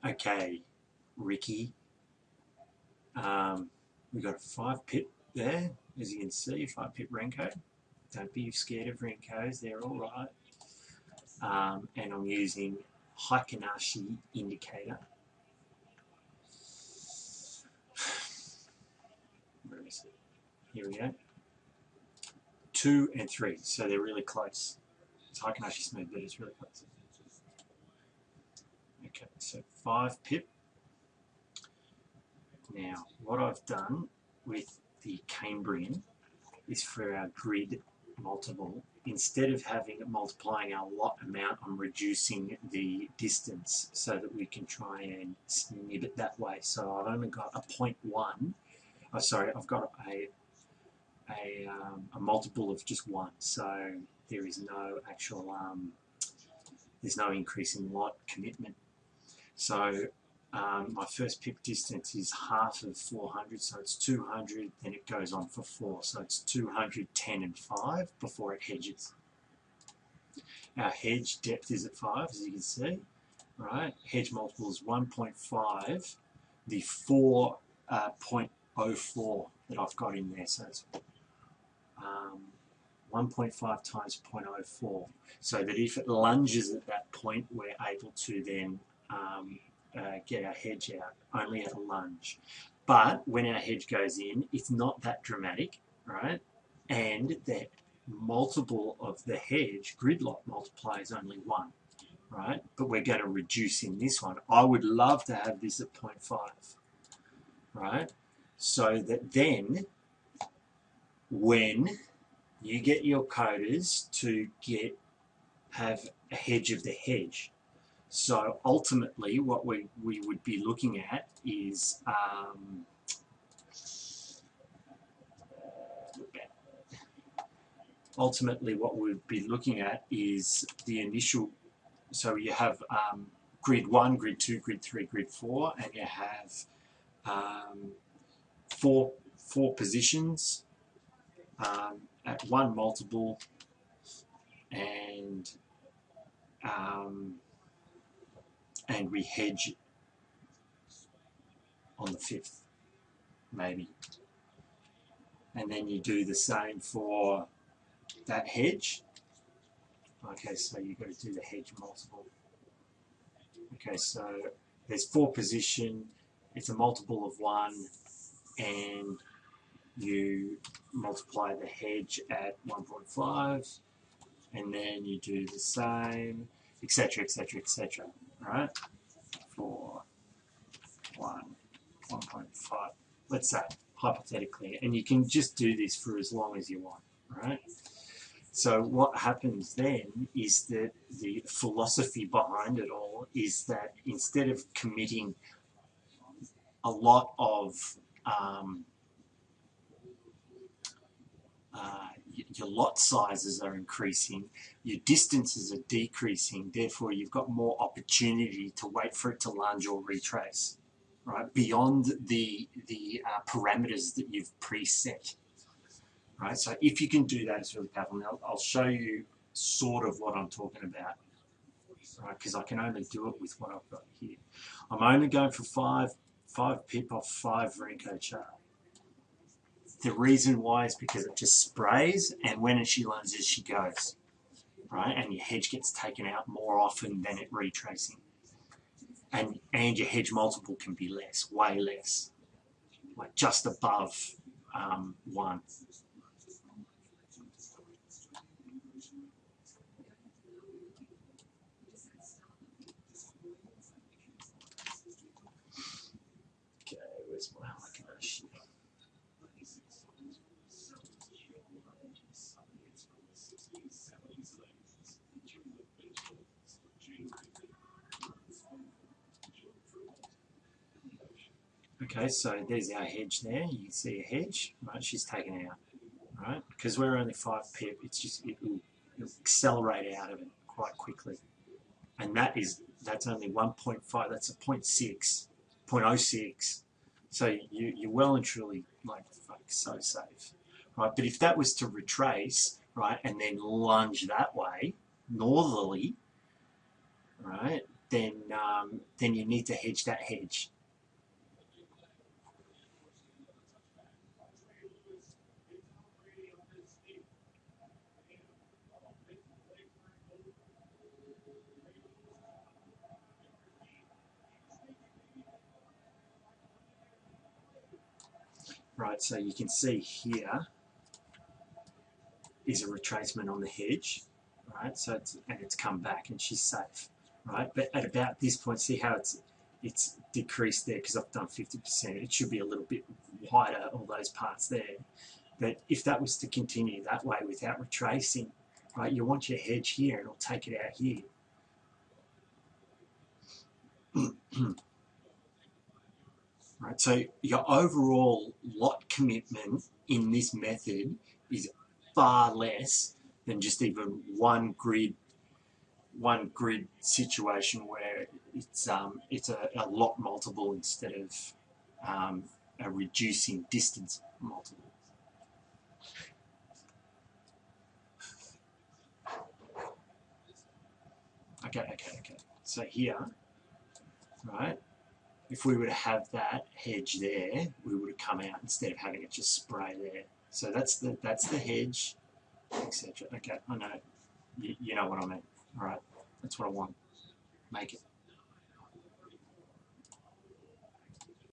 Okay, Ricky. We've got a 5 pip there, as you can see, 5 pip Renko. Don't be scared of Renkos, they're all right. And I'm using Heikin-Ashi indicator. Where is it? Here we go. 2 and 3, so they're really close. It's Heikin-Ashi smooth, but it's really close. Okay, so 5 pip. Now, what I've done with the Cambrian is for our grid multiple, instead of having it multiplying our lot amount, I'm reducing the distance so that we can try and snib it that way. So I've only got a 0.1. Oh, sorry, I've got a multiple of just 1. So there is no actual, there's no increase in lot commitment. So my first pip distance is half of 400, so it's 200, then it goes on for 4, so it's 200, 10 and 5 before it hedges. Our hedge depth is at 5, as you can see, right? Hedge multiple is 1.5, the 4.04 that I've got in there, so it's 1.5 times 0.04, so that if it lunges at that point, we're able to then get our hedge out, only at a lunge. But when our hedge goes in, it's not that dramatic, right? And the multiple of the hedge, grid lot multiply, is only 1, right? But we're going to reduce in this one. I would love to have this at 0.5, right? So that then, when you get your coders to have a hedge of the hedge, so ultimately, what we would be looking at is the initial. So you have grid 1, grid 2, grid 3, grid 4, and you have four positions at 1 multiple, and we hedge on the 5th, maybe. And then you do the same for that hedge. Okay, so you've got to do the hedge multiple. Okay, so there's 4 position, it's a multiple of 1, and you multiply the hedge at 1.5, and then you do the same, etc., etc., etc., right? For 1.5, let's say, hypothetically, and you can just do this for as long as you want, right? So what happens then is that the philosophy behind it all is that instead of committing a lot of your lot sizes are increasing, your distances are decreasing, therefore you've got more opportunity to wait for it to lunge or retrace, right, beyond the parameters that you've preset. Right, so if you can do that, it's really powerful. Now, I'll show you sort of what I'm talking about, right, because I can only do it with what I've got here. I'm only going for 5 pip off 5 Renko chart. The reason why is because it just sprays, and when she lunges, she goes, right, and your hedge gets taken out more often than it retracing. And your hedge multiple can be less, way less, like just above 1. Okay, so there's our hedge there. You can see a hedge, right? She's taken out, right? Because we're only 5 pip, it's just it'll accelerate out of it quite quickly, and that's only 1.5. That's a 0.6, 0.06. So you're well and truly like so safe, right? But if that was to retrace, right, and then lunge that way northerly, right, then you need to hedge that hedge. Right, so you can see here is a retracement on the hedge, right? So it's come back and she's safe, right? But at about this point, see how it's decreased there because I've done 50%. It should be a little bit wider, all those parts there. But if that was to continue that way without retracing, right, you want your hedge here and it'll take it out here. Right, so your overall lot commitment in this method is far less than just even one grid situation where it's a lot multiple instead of a reducing distance multiple. Okay. So here, right, if we were to have that hedge there, we would have come out instead of having it just spray there. So that's the hedge, etc. Okay, I know. You know what I mean. All right, that's what I want. Make it.